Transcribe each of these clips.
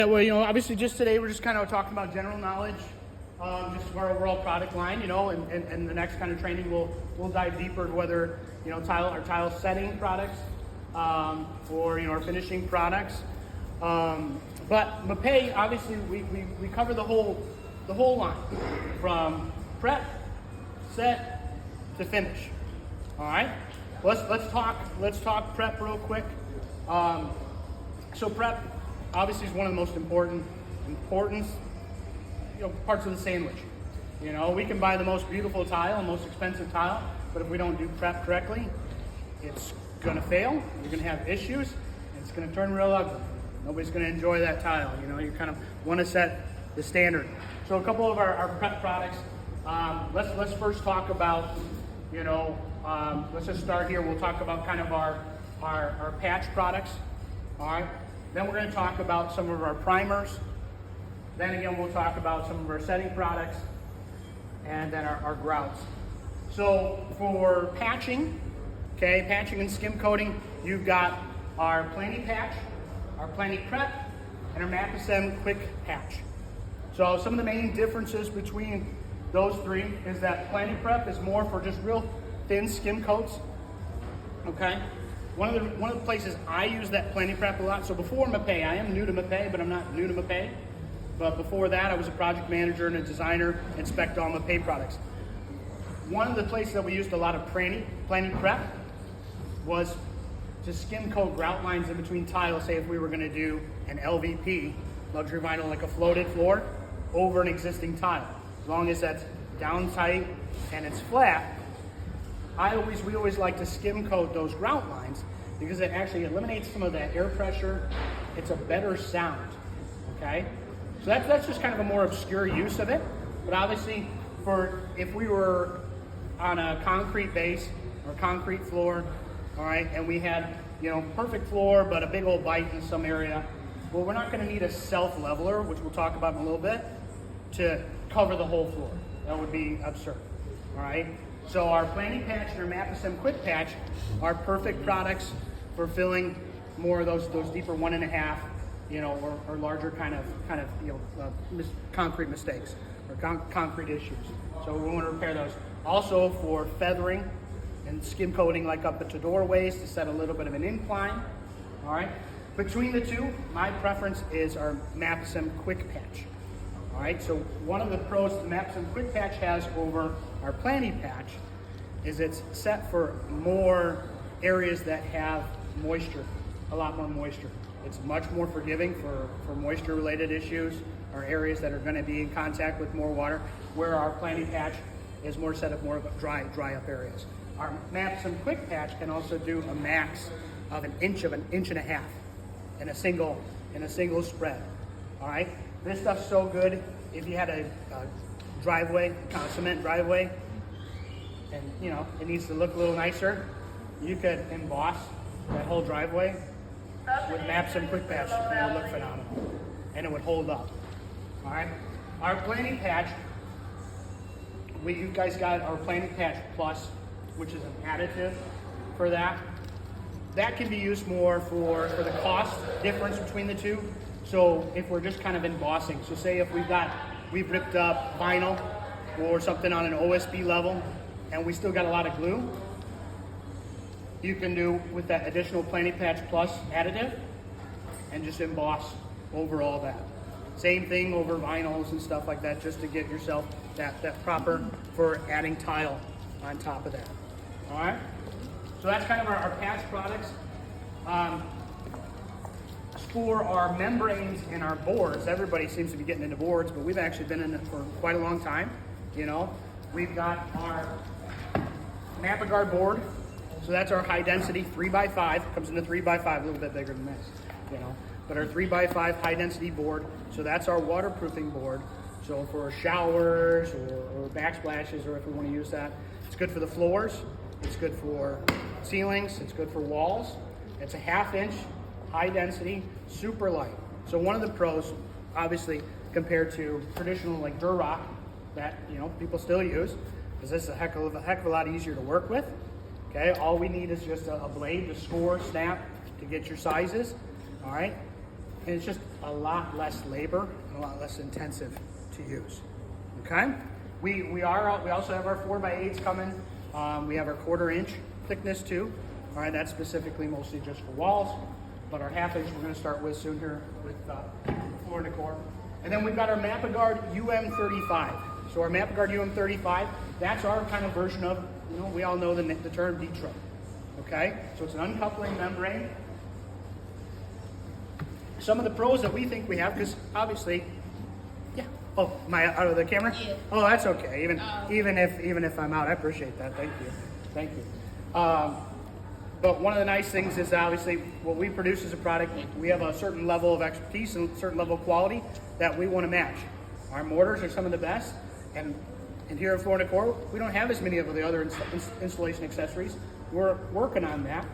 Yeah, well, you know, obviously just today we're just kind of talking about general knowledge, just of our overall product line, you know, and the next kind of training we'll dive deeper to whether, you know, our tile setting products, or, you know, our finishing products. But Mapei, obviously we cover the whole line from prep, set to finish. All right, let's talk prep real quick. So prep obviously is one of the most important you know, parts of the sandwich. You know, we can buy the most beautiful tile and most expensive tile, but if we don't do prep correctly, it's gonna fail. You're gonna have issues, and it's gonna turn real ugly. Nobody's gonna enjoy that tile. You know, you kind of want to set the standard. So a couple of our prep products. Let's first talk about, you know, let's just start here. We'll talk about kind of our patch products. All right. Then we're going to talk about some of our primers. Then again, we'll talk about some of our setting products, and then our grouts. So for patching, okay, patching and skim coating, you've got our Planty patch, our Planty prep, and our Mapei quick patch. So some of the main differences between those three is that Planty prep is more for just real thin skim coats. Okay. One of the places I use that Planty prep a lot. So before Mapei, I am new to Mapei, but I'm not new to Mapei. But before that, I was a project manager and a designer and spec'd all Mapei products. One of the places that we used a lot of Planty prep was to skim coat grout lines in between tiles. Say if we were going to do an LVP, luxury vinyl, like a floated floor, over an existing tile. As long as that's down tight and it's flat, we always like to skim coat those grout lines because it actually eliminates some of that air pressure. It's a better sound, okay? So that's just kind of a more obscure use of it. But obviously, if we were on a concrete base or concrete floor, all right, and we had, you know, perfect floor but a big old bite in some area, well, we're not going to need a self-leveler, which we'll talk about in a little bit, to cover the whole floor. That would be absurd, all right? So our Planty patch and our Mapei quick patch are perfect products for filling more of those deeper 1.5, you know, or larger kind of you know, concrete mistakes or concrete issues. So we want to repair those. Also for feathering and skim coating, like up into doorways to set a little bit of an incline. All right. Between the two, my preference is our Mapei quick patch. All right, so one of the pros the Mapei quick patch has over our Planty patch is it's set for more areas that have moisture, a lot more moisture. It's much more forgiving for moisture related issues or areas that are going to be in contact with more water, where our Planty patch is more set up more of a dry up areas. Our Mapei quick patch can also do a max of an inch and a half in a single spread. All right. This stuff's so good if you had a driveway, kind of cement driveway, and you know it needs to look a little nicer. You could emboss that whole driveway with Mapei quick patch, and it would look phenomenal, and it would hold up. All right, our Planty patch. You guys got our Planty patch Plus, which is an additive for that. That can be used more for the cost difference between the two. So if we're just kind of embossing, so say if we've ripped up vinyl or something on an OSB level and we still got a lot of glue, you can do with that additional Planty patch Plus additive and just emboss over all that. Same thing over vinyls and stuff like that, just to get yourself that proper for adding tile on top of that. All right, so that's kind of our patch products. For our membranes and our boards, everybody seems to be getting into boards, but we've actually been in it for quite a long time. You know, we've got our Mapei board, so that's our high density 3x5. Comes in a 3x5, a little bit bigger than this, you know. But our 3x5 high density board, so that's our waterproofing board. So for showers or backsplashes, or if we want to use that, it's good for the floors, it's good for ceilings, it's good for walls. It's a 1/2 inch. High density, super light. So one of the pros, obviously, compared to traditional like Durock that, you know, people still use, is this is a heck of a lot easier to work with. Okay, all we need is just a blade to score, snap, to get your sizes. All right, and it's just a lot less labor and a lot less intensive to use. Okay? We also have our 4x8s coming. We have our 1/4 inch thickness too. All right, that's specifically mostly just for walls, but our 1/2 inch we're going to start with soon here with Floor Decor. And then we've got our Mapei UM35. So our Mapei UM35, that's our kind of version of, we all know the term vitro. Okay, so it's an uncoupling membrane. Some of the pros that we think we have, because obviously, yeah. Oh, out of the camera? Yeah. Oh, that's okay. Even if I'm out, I appreciate that. Thank you. But one of the nice things is obviously what we produce as a product, we have a certain level of expertise and a certain level of quality that we want to match. Our mortars are some of the best, and here at Floor Decor, we don't have as many of the other installation accessories. We're working on that,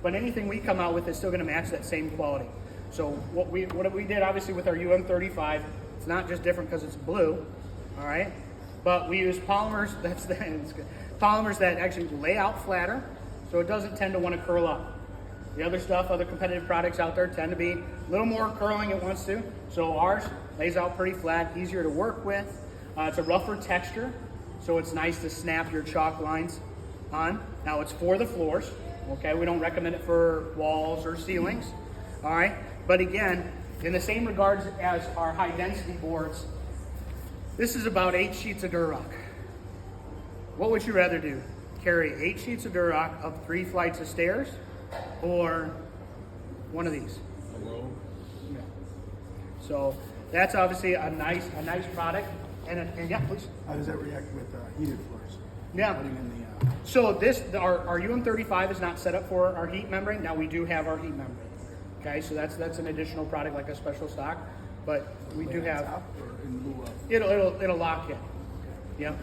but anything we come out with is still going to match that same quality. So what we did obviously with our UM35, it's not just different because it's blue, all right? But we use polymers. Polymers that actually lay out flatter, so it doesn't tend to want to curl up. The other stuff, other competitive products out there tend to be a little more curling it wants to. So ours lays out pretty flat, easier to work with. It's a rougher texture, so it's nice to snap your chalk lines on. Now it's for the floors, okay? We don't recommend it for walls or ceilings, all right? But again, in the same regards as our high density boards, this is about 8 sheets of Durarock. What would you rather do? Carry 8 sheets of Durarock up 3 flights of stairs, or one of these? A row? Yeah. So that's obviously a nice product. And yeah, please. How does that react with heated floors? Yeah. Putting in the, So our UM35 is not set up for our heat membrane. Now we do have our heat membrane. Okay, so that's an additional product, like a special stock. But we do have. top or in lieu of? It'll lock in. Yep.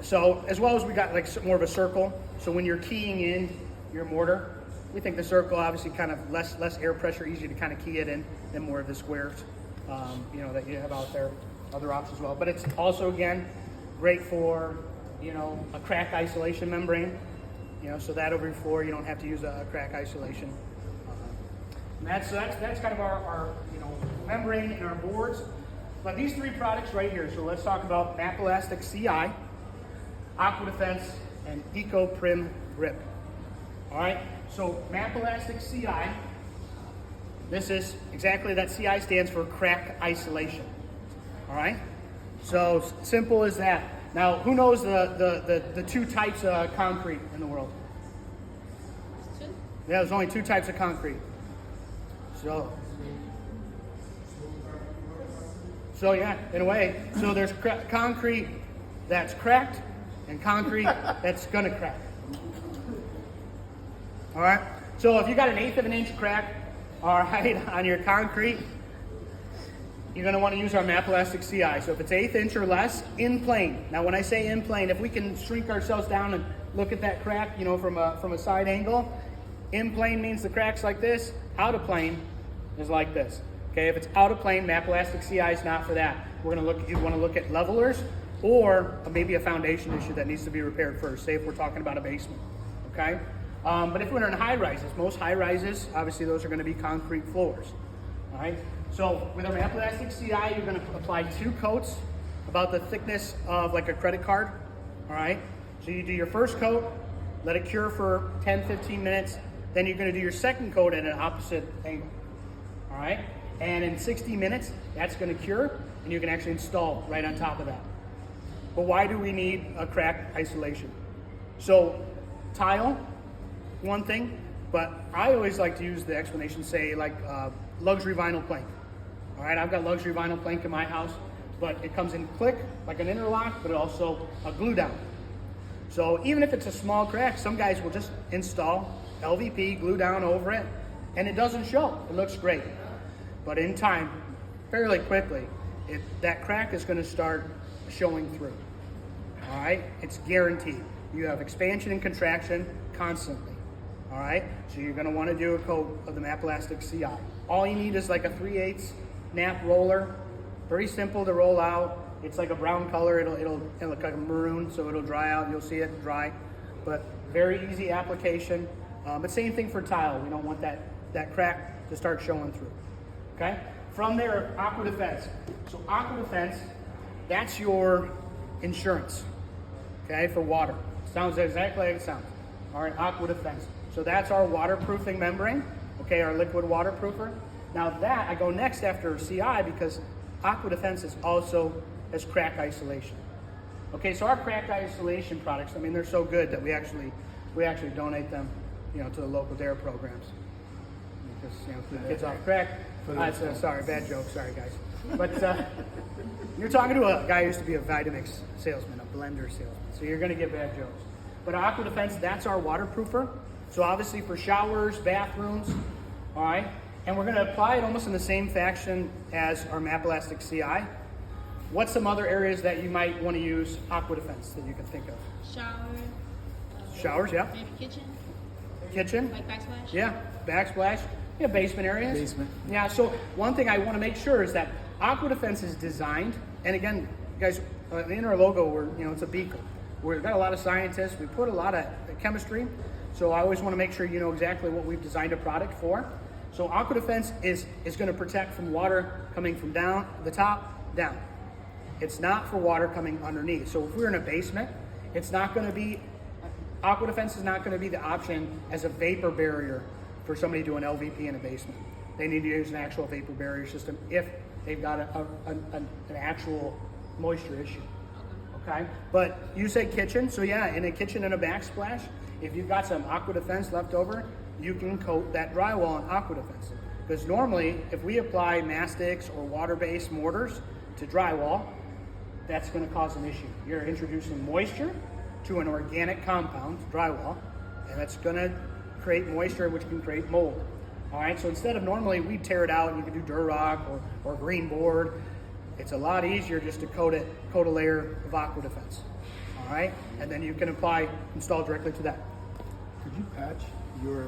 So as well as we got like more of a circle. So when you're keying in your mortar, we think the circle obviously kind of less air pressure, easy to kind of key it in than more of the squares, that you have out there. Other options as well. But it's also again great for a crack isolation membrane. So that over your floor you don't have to use a crack isolation. And that's kind of our membrane and our boards. But these 3 products right here. So let's talk about Mapelastic CI, Aqua Defense, and Eco Prim Grip. All right. So Mapelastic CI. This is exactly that. CI stands for crack isolation. All right. So simple as that. Now, who knows the 2 types of concrete in the world? Two? Yeah, there's only 2 types of concrete. So yeah, in a way. So there's concrete that's cracked and concrete that's gonna crack. All right. So if you got an 1/8 of an inch crack, all right, on your concrete, you're going to want to use our Mapelastic CI. So if it's 1/8 inch or less, in plane. Now when I say in plane, if we can shrink ourselves down and look at that crack, from a side angle, in plane means the crack's like this. Out of plane is like this. Okay, if it's out of plane, Mapelastic CI is not for that. You want to look at levelers or maybe a foundation issue that needs to be repaired first. Say if we're talking about a basement. Okay, but if we're in high rises, most high rises, obviously those are going to be concrete floors. All right. So with our Mapelastic CI, you're going to apply 2 coats about the thickness of like a credit card. All right. So you do your first coat, let it cure for 10-15 minutes. Then you're going to do your second coat at an opposite angle. All right. And in 60 minutes, that's going to cure, and you can actually install right on top of that. But why do we need a crack isolation? So tile, one thing, but I always like to use the explanation, say like luxury vinyl plank. All right, I've got luxury vinyl plank in my house, but it comes in click, like an interlock, but also a glue down. So even if it's a small crack, some guys will just install LVP, glue down over it, and it doesn't show. It looks great. But in time, fairly quickly, that crack is going to start showing through. All right, it's guaranteed. You have expansion and contraction constantly. All right, so you're going to want to do a coat of the Mapelastic CI. All you need is like a 3/8 nap roller. Very simple to roll out. It's like a brown color. It'll look like a maroon, so it'll dry out. You'll see it dry, but very easy application. But same thing for tile. We don't want that crack to start showing through. okay? From there, Aqua Defense. So Aqua Defense, that's your insurance, okay, for water. Sounds exactly like it sounds. All right, Aqua Defense. So that's our waterproofing membrane, okay, our liquid waterproofer. Now that, I go next after CI because Aqua Defense is also has crack isolation. Okay, so our crack isolation products, I mean, they're so good that we actually donate them, you know, to the local DARE programs. Because, you know, keep kids off crack. Sorry, bad joke, sorry guys. But you're talking to a guy who used to be a Vitamix salesman, a blender salesman, so you're gonna get bad jokes. But Aqua Defense, that's our waterproofer. So obviously for showers, bathrooms, all right? And we're gonna apply it almost in the same fashion as our Map Elastic CI. What's some other areas that you might wanna use Aqua Defense that you can think of? Shower. Showers, yeah. Maybe kitchen. Kitchen? Like backsplash. Yeah, backsplash. Yeah, basement areas. Basement. Yeah, so one thing I want to make sure is that Aqua Defense is designed, and again, guys, in our logo, it's a beaker. We've got a lot of scientists. We put a lot of chemistry, so I always want to make sure you know exactly what we've designed a product for. So Aqua Defense is going to protect from water coming from down the top down. It's not for water coming underneath. So if we're in a basement, it's not going to be. Aqua Defense is not going to be the option as a vapor barrier for somebody doing LVP in a basement. They need to use an actual vapor barrier system if they've got an actual moisture issue. Okay, but you said kitchen, so yeah, in a kitchen and a backsplash, if you've got some Aqua Defense left over, you can coat that drywall in Aqua Defense. Because normally, if we apply mastics or water-based mortars to drywall, that's going to cause an issue. You're introducing moisture to an organic compound, drywall, and that's going to create moisture, which can create mold. All right, so instead of normally we'd tear it out and you can do Durarock or green board, it's a lot easier just to coat a layer of Aqua Defense. All right, and then you can install directly to that. Could you patch your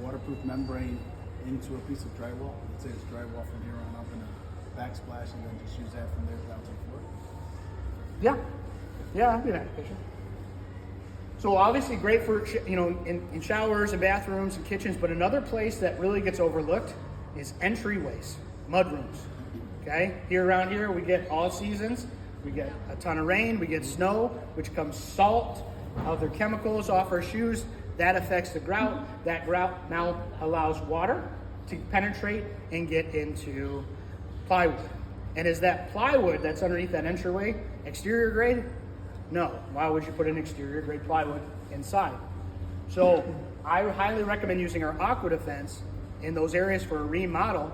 waterproof membrane into a piece of drywall? Let's say it's drywall from here on up in a backsplash, and then just use that from there down to the floor? Yeah, I'll do that picture. So obviously great for, in showers and bathrooms and kitchens, but another place that really gets overlooked is entryways, mudrooms. Okay, around here we get all seasons. We get a ton of rain, we get snow, which comes salt, other chemicals off our shoes. That affects the grout. That grout now allows water to penetrate and get into plywood. And is that plywood that's underneath that entryway exterior grade? No. Why would you put an exterior grade plywood inside? So I highly recommend using our Aqua Defense in those areas for a remodel.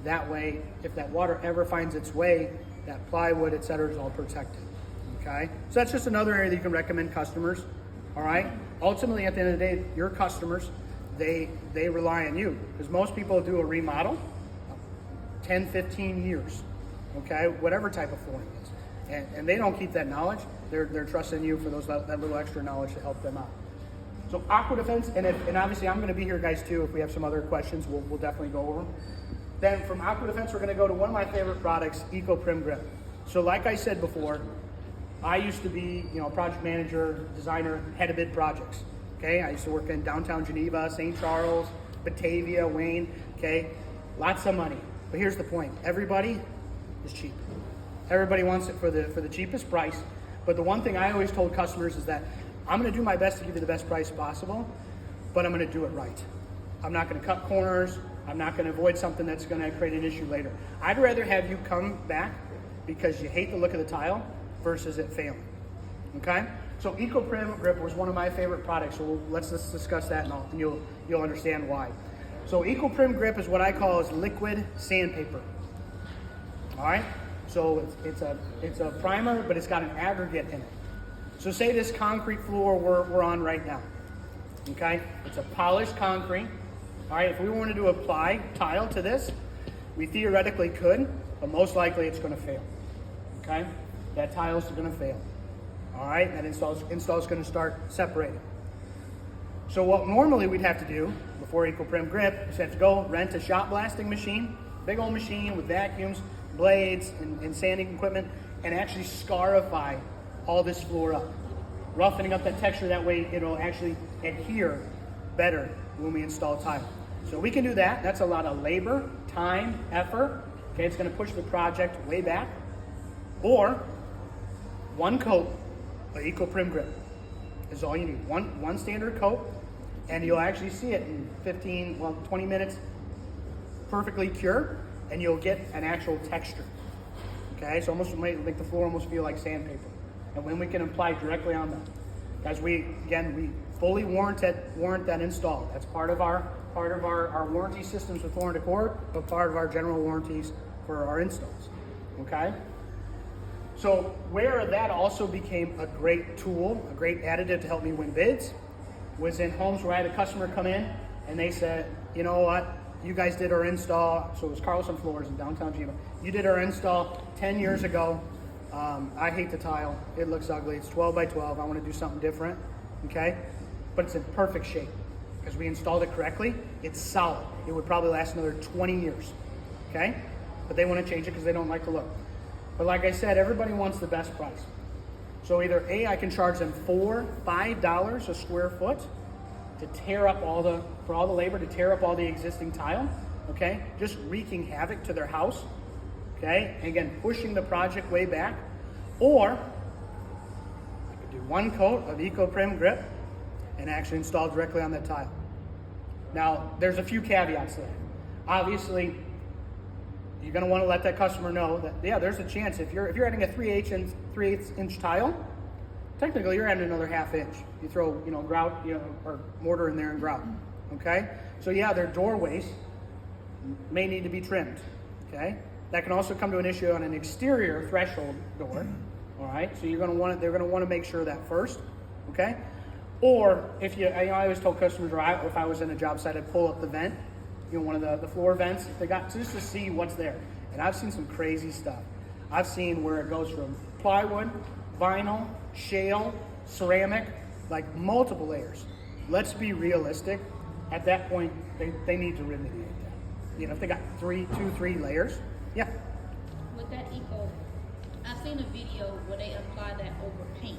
That way, if that water ever finds its way, that plywood, et cetera, is all protected. Okay? So that's just another area that you can recommend customers. All right? Ultimately, at the end of the day, your customers, they rely on you. Because most people do a remodel 10, 15 years. Okay? Whatever type of flooring is. And they don't keep that knowledge. They're trusting you for that little extra knowledge to help them out. So Aqua Defense, and obviously I'm going to be here, guys, too. If we have some other questions, we'll definitely go over them. Then from Aqua Defense, we're going to go to one of my favorite products, Eco Prim Grip. So like I said before, I used to be, a project manager, designer, head of bid projects. Okay, I used to work in downtown Geneva, St. Charles, Batavia, Wayne. Okay, lots of money. But here's the point: everybody is cheap. Everybody wants it for the cheapest price. But the one thing I always told customers is that I'm going to do my best to give you the best price possible, but I'm going to do it right. I'm not going to cut corners. I'm not going to avoid something that's going to create an issue later. I'd rather have you come back because you hate the look of the tile versus it failing. Okay? So Eco Prim Grip was one of my favorite products. So let's discuss that, and you'll understand why. So Eco Prim Grip is what I call is liquid sandpaper. All right? So it's a primer, but it's got an aggregate in it. So say this concrete floor we're on right now. Okay? It's a polished concrete. All right, if we wanted to apply tile to this, we theoretically could, but most likely it's going to fail. Okay? That tile's going to fail. All right? That install's going to start separating. So what normally we'd have to do before Eco Prim Grip is have to go rent a shot blasting machine, big old machine with vacuums, blades, and sanding equipment, and actually scarify all this floor up, roughening up that texture. That way it'll actually adhere better when we install tile. So we can do that. That's a lot of labor, time, effort. Okay, it's going to push the project way back. Or one coat of Eco Prim Grip is all you need. One standard coat, and you'll actually see it in 20 minutes, perfectly cure, and you'll get an actual texture. Okay, so almost make the floor almost feel like sandpaper. And when we can apply directly on them, guys, we fully warrant that install. That's part of our warranty systems with Floor & Decor, but part of our general warranties for our installs. Okay. So where that also became a great tool, a great additive to help me win bids, was in homes where I had a customer come in and they said, you know what, you guys did our install. So it was Carlson Floors in downtown Geneva. You did our install 10 years ago. I hate the tile. It looks ugly. It's 12 by 12. I want to do something different. Okay. But it's in perfect shape because we installed it correctly. It's solid. It would probably last another 20 years. Okay. But they want to change it because they don't like the look. But like I said, everybody wants the best price. So either A, I can charge them $4, $5 a square foot to tear up all the labor, to tear up all the existing tile, okay? Just wreaking havoc to their house, okay? And again, pushing the project way back. Or I could do one coat of Eco Prim Grip and actually install directly on that tile. Now, there's a few caveats to that. Obviously, you're going to want to let that customer know that, yeah, there's a chance if you're adding a 3/8 inch tile, technically you're adding another ½ inch. You throw, grout, or mortar in there and grout. Okay? So yeah, their doorways may need to be trimmed. Okay? That can also come to an issue on an exterior threshold door. All right? So they're going to want to make sure of that first. Okay? Or if I always told customers, if I was in a job site, I'd pull up the vent, one of the floor vents, if they got just to see what's there. And I've seen some crazy stuff. I've seen where it goes from plywood, vinyl, shale, ceramic, like multiple layers. Let's be realistic. At that point, they need to remediate that. If they got 3 layers, yeah. With that eco, I've seen a video where they apply that over paint.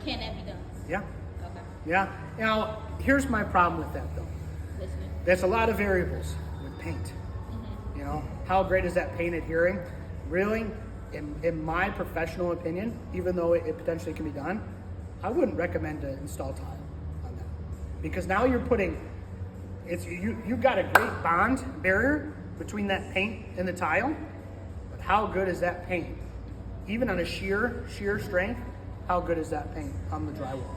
Can that be done? Yeah. Okay. Yeah. Now, here's my problem with that though. Listening. There's a lot of variables with paint. How great is that paint adhering? Really, in my professional opinion, even though it potentially can be done, I wouldn't recommend to install tile on that. Because now you're putting, you've got a great bond barrier between that paint and the tile, but how good is that paint? Even on a sheer strength, how good is that paint on the drywall?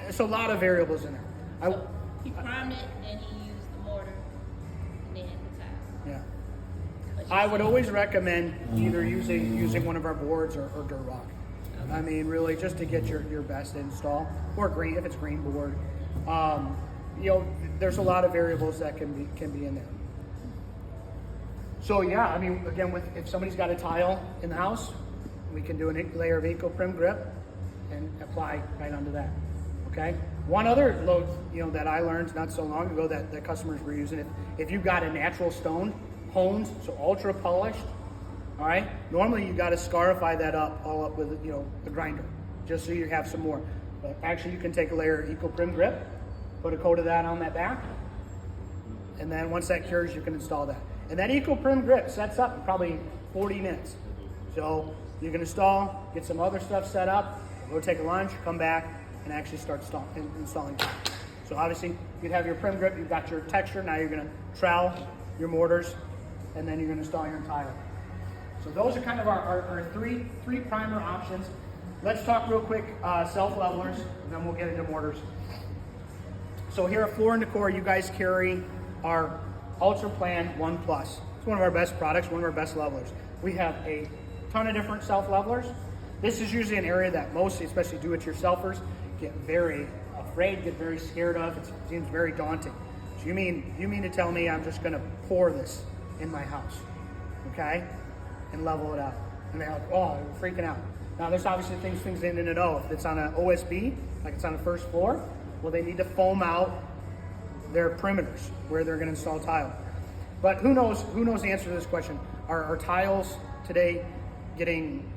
It's a lot of variables in there. So he primed it and he used the mortar and then the tile. Yeah. I would always recommend either using one of our boards or dirt rock. Okay. I mean, really, just to get your best install, or green if it's green board. There's a lot of variables that can be in there. So yeah, I mean, again, if somebody's got a tile in the house, we can do a layer of Eco Prim Grip and apply right onto that. Okay. One other load, that I learned not so long ago that customers were using, if you've got a natural stone, honed, so ultra polished, all right, normally you got to scarify that all up with, a grinder, just so you have some more. But actually you can take a layer of Eco Prim Grip, put a coat of that on that back, and then once that cures, you can install that. And that Eco Prim Grip sets up in probably 40 minutes. So you can install, get some other stuff set up, go take a lunch, come back, and actually start installing. So obviously you'd have your Prim Grip, you've got your texture, now you're gonna trowel your mortars, and then you're gonna install your tile. So those are kind of our three primer options. Let's talk real quick self-levelers, and then we'll get into mortars. So here at Floor & Decor, you guys carry our Ultra Plan 1 Plus. It's one of our best products, one of our best levelers. We have a ton of different self-levelers. This is usually an area that most, especially do-it-yourselfers, get very afraid, get very scared of. It seems very daunting. So you mean to tell me I'm just gonna pour this in my house, okay? And level it out. And they're like, oh, we're freaking out. Now there's obviously things they need to know. If it's on an OSB, like it's on the first floor, well, they need to foam out their perimeters where they're gonna install tile. But who knows the answer to this question? Are tiles today getting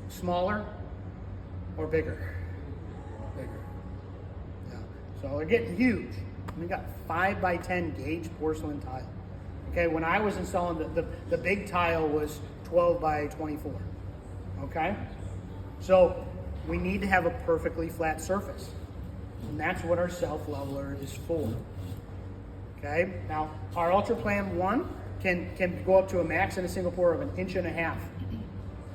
smaller or bigger? Bigger. Yeah. So they're getting huge. We got 5 by 10 gauge porcelain tile. Okay, when I was installing the big tile was 12 by 24. Okay, so we need to have a perfectly flat surface, and that's what our self-leveler is for. Okay, now our Ultra Plan 1 can go up to a max in a single pour of 1.5 inches.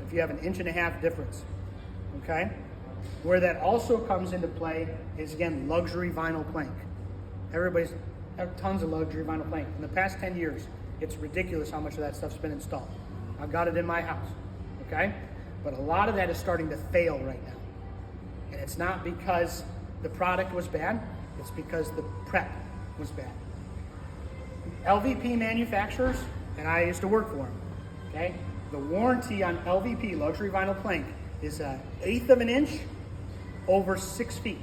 If you have 1.5 inch difference, okay? Where that also comes into play is, again, luxury vinyl plank. Everybody's have tons of luxury vinyl plank. In the past 10 years, it's ridiculous how much of that stuff's been installed. I've got it in my house, okay? But a lot of that is starting to fail right now. And it's not because the product was bad, it's because the prep was bad. LVP manufacturers, and I used to work for them, okay? The warranty on LVP, luxury vinyl plank, is 1/8 of an inch over 6 feet.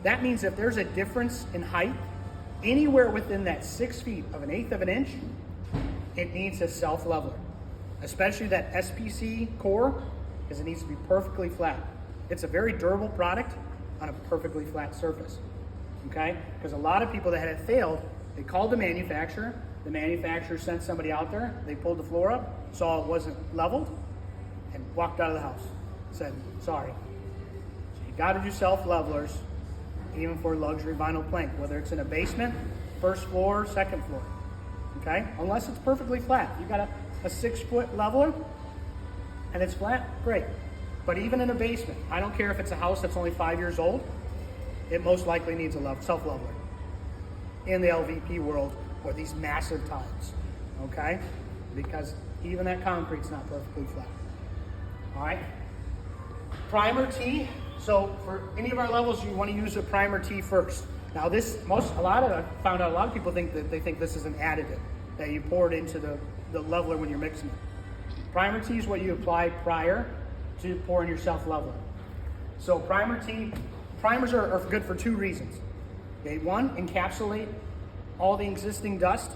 That means if there's a difference in height, anywhere within that 6 feet of 1/8 of an inch, it needs a self-leveler, especially that SPC core, because it needs to be perfectly flat. It's a very durable product on a perfectly flat surface, okay? Because a lot of people that had it failed, they called the manufacturer sent somebody out there, they pulled the floor up, saw it wasn't leveled, and walked out of the house. Said, sorry. So you gotta do self-levelers, even for luxury vinyl plank, whether it's in a basement, first floor, second floor, okay? Unless it's perfectly flat. You got a 6-foot leveler, and it's flat, great. But even in a basement, I don't care if it's a house that's only 5 years old, it most likely needs a self-leveler. In the LVP world, or these massive tiles, okay? Because even that concrete's not perfectly flat. All right? Primer tee. So for any of our levels, you want to use a primer tee first. Now I found out a lot of people think that they think this is an additive that you pour it into the leveler when you're mixing it. Primer tee is what you apply prior to pouring your self-leveler. So primers are good for 2 reasons. Okay, 1, encapsulate all the existing dust,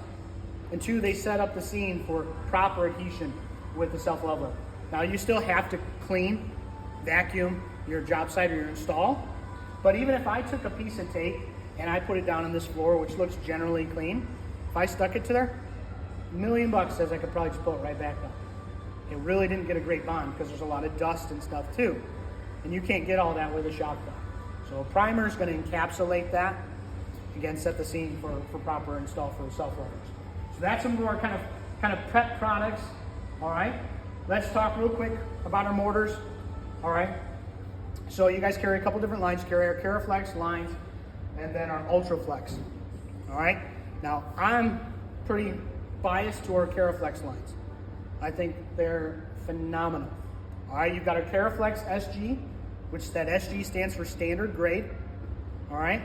and 2, they set up the scene for proper adhesion with the self-leveler. Now you still have to clean, vacuum your job site or your install, but even if I took a piece of tape and I put it down on this floor, which looks generally clean, if I stuck it to there, $1 million says I could probably just pull it right back up. It really didn't get a great bond because there's a lot of dust and stuff too, and you can't get all that with a shop vac. So a primer is going to encapsulate that. Again, set the scene for proper install for the self-levelers. So that's some of our kind of prep products. All right. Let's talk real quick about our mortars. All right. So you guys carry a couple different lines. Carry our Caraflex lines, and then our Ultraflex. All right. Now I'm pretty biased to our Caraflex lines. I think they're phenomenal. All right. You've got our Caraflex SG, which that SG stands for standard grade. All right.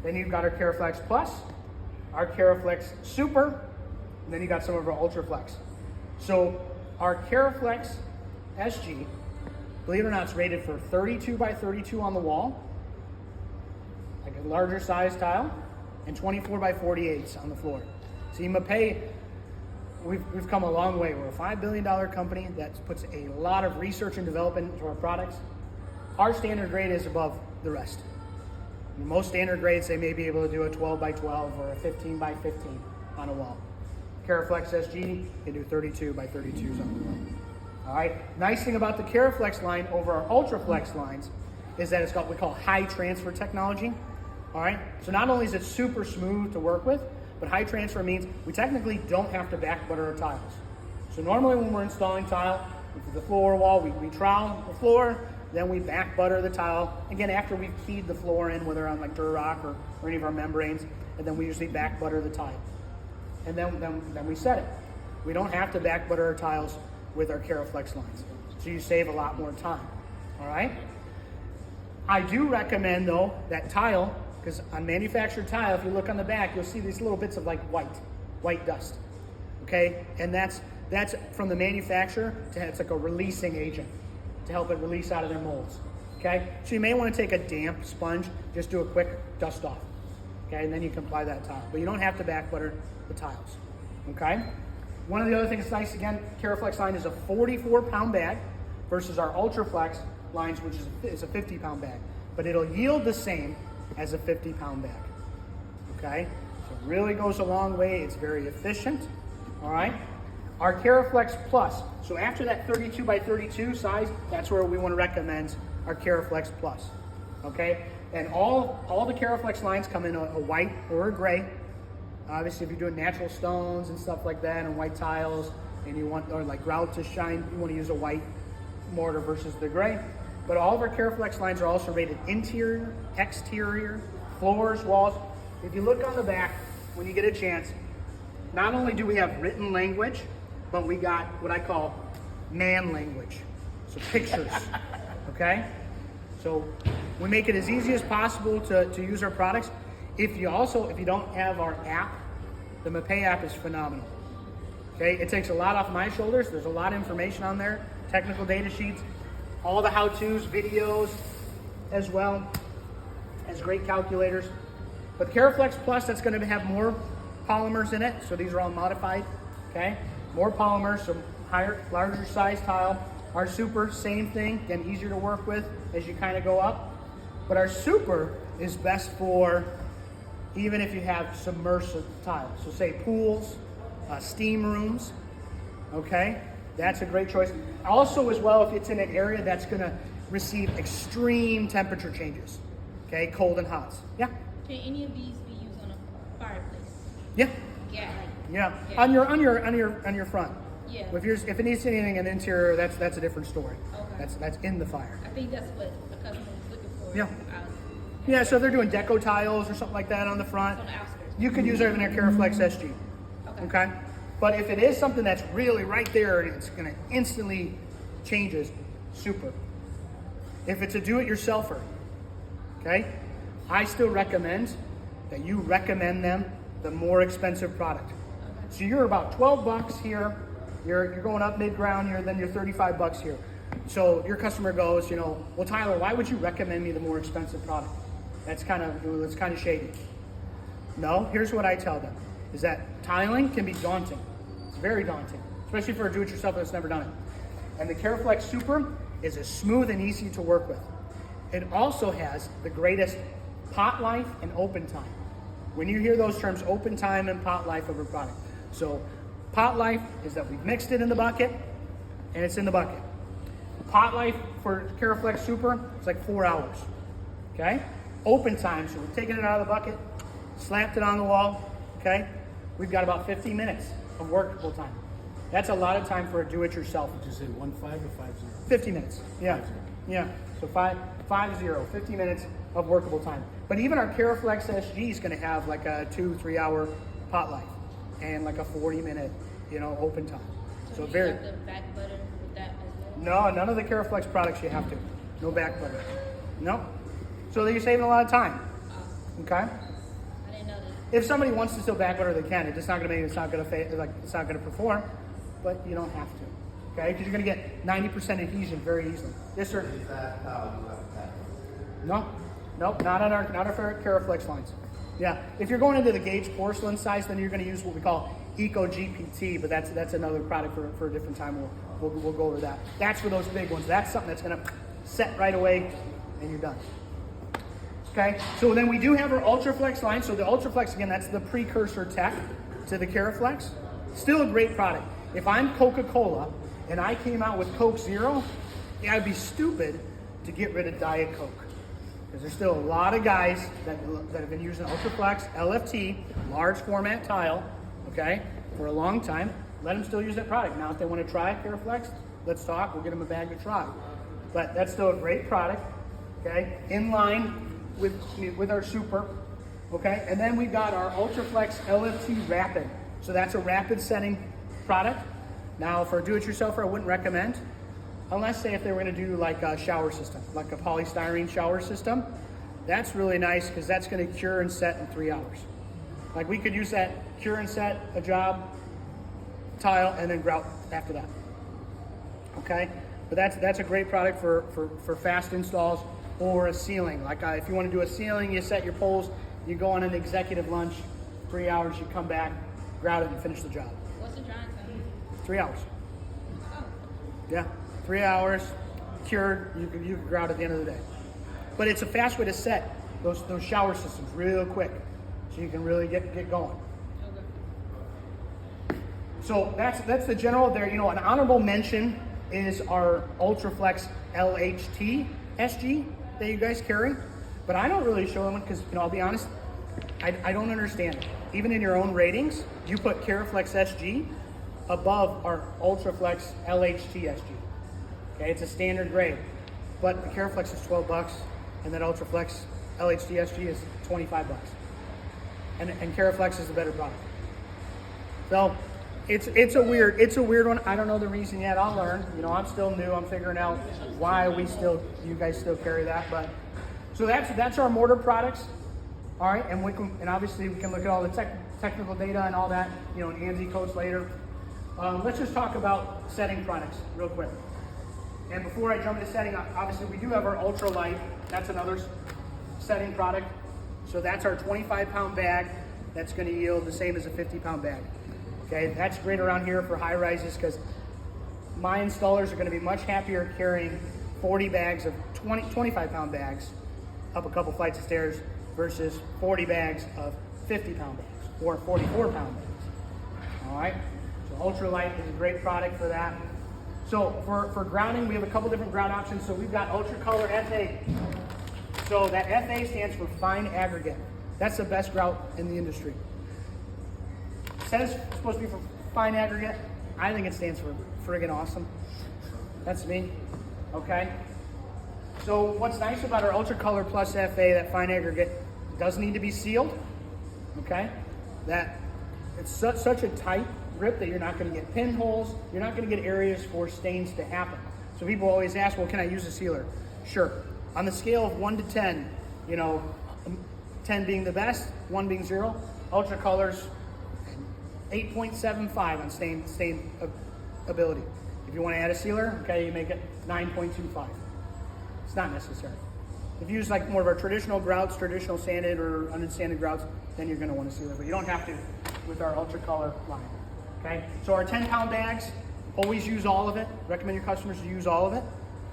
Then you've got our Caraflex Plus, our Caraflex Super, and then you got some of our Ultraflex. So our Caraflex SG, believe it or not, it's rated for 32 by 32 on the wall, like a larger size tile, and 24 by 48 on the floor. See, Mapei, we've come a long way. We're a $5 billion company that puts a lot of research and development into our products. Our standard grade is above the rest. Most standard grades, they may be able to do a 12 by 12 or a 15 by 15 on a wall. Caraflex SG can do 32 by 32s on the wall. All right. Nice thing about the Caraflex line over our Ultraflex lines is that it's got what we call high transfer technology. All right. So not only is it super smooth to work with, but high transfer means we technically don't have to back butter our tiles. So normally when we're installing tile, the floor wall, we trowel the floor, then we back butter the tile. Again, after we've keyed the floor in, whether on like Durarock or any of our membranes, and then we usually back butter the tile. And then we set it. We don't have to back butter our tiles with our Caraflex lines. So you save a lot more time, all right? I do recommend though, that tile, because on manufactured tile, if you look on the back, you'll see these little bits of like white dust, okay? And that's from the manufacturer, it's like a releasing agent to help it release out of their molds, okay? So you may want to take a damp sponge, just do a quick dust off, okay? And then you can apply that tile. But you don't have to back butter the tiles, okay? One of the other things that's nice, again, Caraflex line is a 44-pound bag versus our Ultraflex lines, which is a 50-pound bag. But it'll yield the same as a 50-pound bag, okay? So it really goes a long way. It's very efficient. All right. Our Caraflex Plus. So after that 32 by 32 size, that's where we want to recommend our Caraflex Plus. Okay. And all the Caraflex lines come in a white or a gray. Obviously, if you're doing natural stones and stuff like that, and white tiles, and you want or like grout to shine, you want to use a white mortar versus the gray. But all of our Caraflex lines are also rated interior, exterior, floors, walls. If you look on the back, when you get a chance, not only do we have written language, but we got what I call man language. So pictures, okay? So we make it as easy as possible to use our products. If you don't have our app, the Mapei app is phenomenal. Okay, it takes a lot off my shoulders. There's a lot of information on there, technical data sheets, all the how-tos, videos, as well as great calculators. But the Caraflex Plus, that's going to have more polymers in it. So these are all modified. Okay, more polymers, so larger size tile. Our Super, same thing, again, easier to work with as you kind of go up. But our Super is best for even if you have submersive tiles. So say pools, steam rooms, okay? That's a great choice. Also as well, if it's in an area that's gonna receive extreme temperature changes, okay? Cold and hot. Yeah? Can any of these be used on a fireplace? Yeah. Yeah. Yeah. Yeah. On your front. Yeah. If it needs anything in the interior, that's a different story. Okay. That's in the fire. I think that's what the customer was looking for. Yeah. Yeah, so if they're doing deco tiles or something like that on the front, On the outskirts. you could use even our Caraflex SG. Okay. But if it is something that's really right there and it's gonna instantly changes, Super. If it's a do-it-yourselfer, okay, I still recommend that you recommend them the more expensive product. So you're about 12 bucks here, you're going up mid-ground here, then you're 35 bucks here. So your customer goes, well, Tyler, why would you recommend me the more expensive product? It's kind of shady. No, here's what I tell them, is that tiling can be daunting. It's very daunting, especially for a do-it-yourselfer that's never done it. And the Caraflex Super is as smooth and easy to work with. It also has the greatest pot life and open time. When you hear those terms, open time and pot life of a product. So pot life is that we've mixed it in the bucket and it's in the bucket. Pot life for Caraflex Super, it's like 4 hours, okay? Open time, so we've taken it out of the bucket, slapped it on the wall, okay? We've got about 15 minutes of workable time. That's a lot of time for a do-it-yourself. Did you say 1.5 or 5.0? 50 minutes, yeah. 5.0. Yeah, so 50, 50 minutes of workable time. But even our Caraflex SG is gonna have like a 2-3 hour pot life and like a 40-minute, open time. So you very. have the back butter with that as well? No, none of the Caraflex products you have to. No back butter. No. So you're saving a lot of time. Okay. I didn't know that. If somebody wants to still back butter, they can. It's just not gonna it's not gonna perform, but you don't have to. Okay, because you're gonna get 90% adhesion very easily. Yes, sir. No, nope, not on our Caraflex lines. Yeah, if you're going into the gauge porcelain size, then you're gonna use what we call Eco GPT, but that's another product for a different time. We'll go over that. That's for those big ones. That's something that's gonna set right away, and you're done. Okay, so then we do have our Ultraflex line. So the Ultraflex, again, that's the precursor tech to the Caraflex. Still a great product. If I'm Coca-Cola and I came out with Coke Zero, I'd be stupid to get rid of Diet Coke. Because there's still a lot of guys that have been using Ultraflex, LFT, large format tile, okay, for a long time. Let them still use that product. Now, if they want to try Caraflex, let's talk. We'll get them a bag to try. But that's still a great product, okay, in line with our Super, okay? And then we've got our Ultraflex LFT Rapid. So that's a rapid setting product. Now, for a do-it-yourselfer, I wouldn't recommend, unless, say, if they were gonna do like a shower system, like a polystyrene shower system. That's really nice because that's gonna cure and set in 3 hours. Like we could use that cure and set a job, tile, and then grout after that, okay? But that's a great product for fast installs. Or a ceiling, like if you want to do a ceiling, you set your poles, you go on an executive lunch, 3 hours, you come back, grout it, and finish the job. What's the drying time? 3 hours. Oh. Yeah, 3 hours, cured. You can grout at the end of the day. But it's a fast way to set those shower systems real quick. So so you can really get going. Okay. So that's the general there. You know, an honorable mention is our Ultraflex LHT SG that you guys carry, but I don't really show them because, you know, I'll be honest, I don't understand it. Even in your own ratings, you put Caraflex SG above our Ultraflex LHT SG. Okay, it's a standard grade, but the Caraflex is $12, and that Ultraflex LHT SG is $25, and Caraflex is a better product. So it's a weird one. I don't know the reason yet. I'll learn. You know, I'm still new. I'm figuring out why you guys still carry that. But so that's our mortar products. All right, and obviously we can look at all the technical data and all that. You know, in ANSI codes later. Let's just talk about setting products real quick. And before I jump into setting, obviously we do have our ultralight. That's another setting product. So that's our 25-pound bag. That's going to yield the same as a 50-pound bag. Okay, that's great around here for high rises because my installers are going to be much happier carrying 40 bags of 25-pound bags up a couple flights of stairs versus 40 bags of 50-pound bags or 44-pound bags. All right, so ultralight is a great product for that. So for grounding, we have a couple different ground options. So we've got Ultracolor FA. So that FA stands for fine aggregate. That's the best grout in the industry. Says it's supposed to be for fine aggregate. I think it stands for friggin' awesome. That's me. Okay. So what's nice about our Ultracolor Plus FA, that fine aggregate, doesn't need to be sealed. Okay. That it's such a tight grip that you're not going to get pinholes. You're not going to get areas for stains to happen. So people always ask, well, can I use a sealer? Sure. On the scale of 1 to 10, you know, 10 being the best, 1 being 0, Ultracolor's 8.75 on stain ability. If you want to add a sealer, okay, you make it 9.25. It's not necessary. If you use like more of our traditional grouts, traditional sanded or unsanded grouts, then you're going to want a sealer, but you don't have to with our Ultracolor line. Okay, so our 10-pound bags, always use all of it. Recommend your customers to use all of it.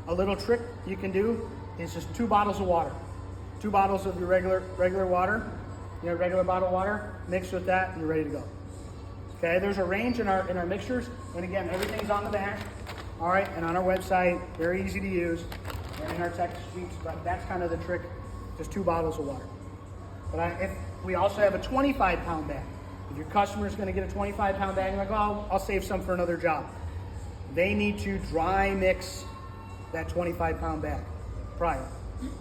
A little trick you can do is just 2 bottles of water. 2 bottles of your regular water, you know, regular bottled water, mixed with that, and you're ready to go. Okay, there's a range in our mixtures, and again, everything's on the back. All right, and on our website, very easy to use, and in our tech sheets, but that's kind of the trick, just 2 bottles of water. But if we also have a 25-pound bag. If your customer is going to get a 25-pound bag, you're like, oh, I'll save some for another job. They need to dry mix that 25-pound bag prior.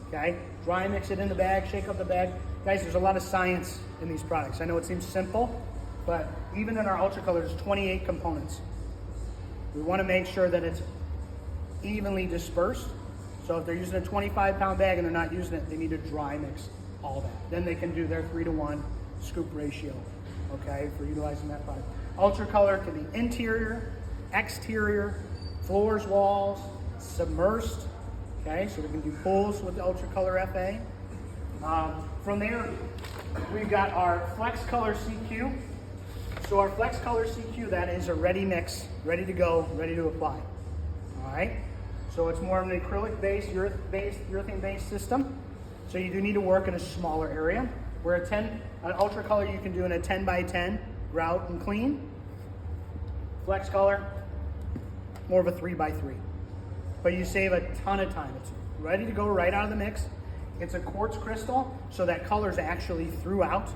Okay, dry mix it in the bag, shake up the bag. Guys, there's a lot of science in these products. I know it seems simple, but even in our Ultracolor, there's 28 components. We want to make sure that it's evenly dispersed. So if they're using a 25-pound bag and they're not using it, they need to dry mix all that. Then they can do their 3-to-1 scoop ratio, okay, for utilizing that product. Ultracolor can be interior, exterior, floors, walls, submersed, okay, so we can do pools with the Ultracolor FA. From there, we've got our Flex Color CQ. So our Flex Color CQ, that is a ready mix, ready to go, ready to apply. All right. So it's more of an acrylic-based, urethane-based system. So you do need to work in a smaller area. Where an Ultracolor you can do in a 10x10 grout and clean. Flex Color, more of a 3x3. But you save a ton of time. It's ready to go right out of the mix. It's a quartz crystal, so that color's actually throughout.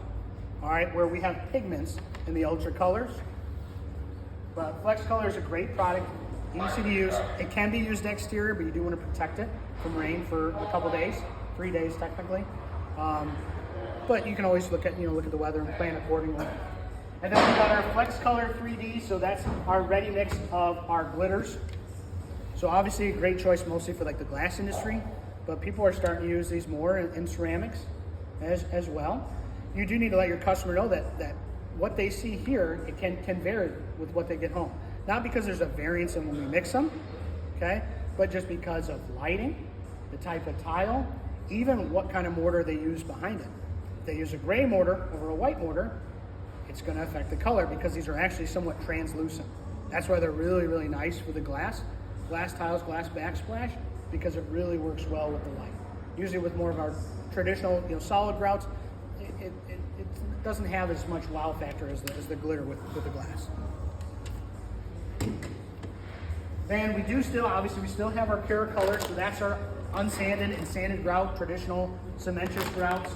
All right, where we have pigments in the Ultracolors. But Flex Color is a great product, easy to use. It can be used exterior, but you do want to protect it from rain for a couple days, 3 days technically. But you can always look at the weather and plan accordingly. And then we've got our Flex Color 3D, so that's our ready mix of our glitters. So obviously a great choice mostly for like the glass industry, but people are starting to use these more in ceramics as well. You do need to let your customer know that what they see here, it can vary with what they get home. Not because there's a variance in when we mix them, okay, but just because of lighting, the type of tile, even what kind of mortar they use behind it. If they use a gray mortar over a white mortar, it's going to affect the color because these are actually somewhat translucent. That's why they're really, really nice with the glass tiles, glass backsplash, because it really works well with the light. Usually with more of our traditional, solid grouts, doesn't have as much wow factor as the glitter with the glass. Then we do still, obviously we still have our Caracolor, so that's our unsanded and sanded grout, traditional cementous grouts.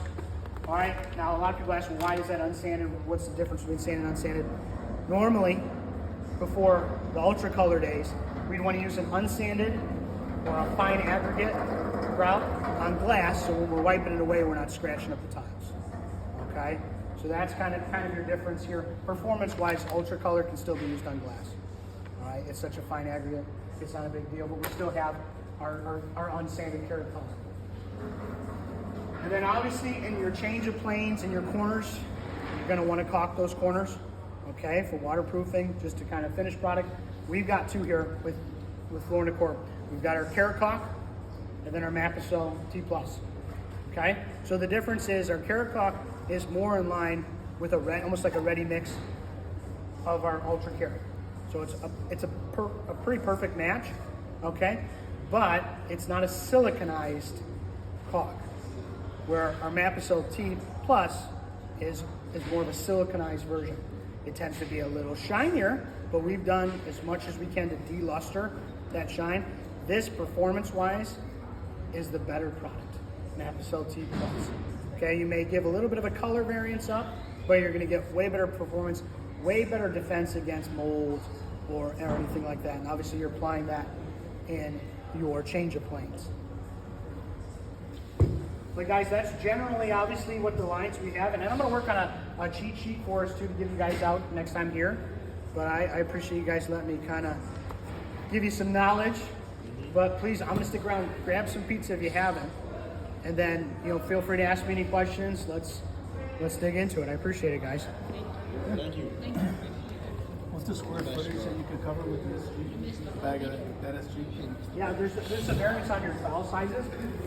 All right, now a lot of people ask, well, why is that unsanded? What's the difference between sanded and unsanded? Normally, before the ultra color days, we'd want to use an unsanded or a fine aggregate grout on glass, so when we're wiping it away, we're not scratching up the tiles. Okay, so that's kind of your difference here. Performance-wise, ultra color can still be used on glass. All right, it's such a fine aggregate, it's not a big deal, but we still have our unsanded Caracolor. And then obviously in your change of planes and your corners, you're going to want to caulk those corners, okay, for waterproofing, just to kind of finish product. We've got two here with Floor Decor. We've got our Caracaulk and then our Mapei T+. Okay, so the difference is our Caracaulk is more in line with almost like a ready mix of our Ultra Cara. So it's a pretty perfect match, okay, but it's not a siliconized caulk, where our Mapei T+ is more of a siliconized version. It tends to be a little shinier, but we've done as much as we can to deluster that shine. This, performance-wise, is the better product, Mapei T+. Okay, you may give a little bit of a color variance up, but you're gonna get way better performance, way better defense against mold or anything like that. And obviously you're applying that in your change of planes. But guys, that's generally obviously what the lines we have. And then I'm gonna work on a cheat sheet for us too to give you guys out next time here. But I appreciate you guys letting me kind of give you some knowledge. But please, I'm gonna stick around, grab some pizza if you haven't. And then, feel free to ask me any questions. Let's dig into it. I appreciate it, guys. Thank you. What's the square footage that you could cover with this bag of that SG? Yeah, there's a variance on your towel sizes.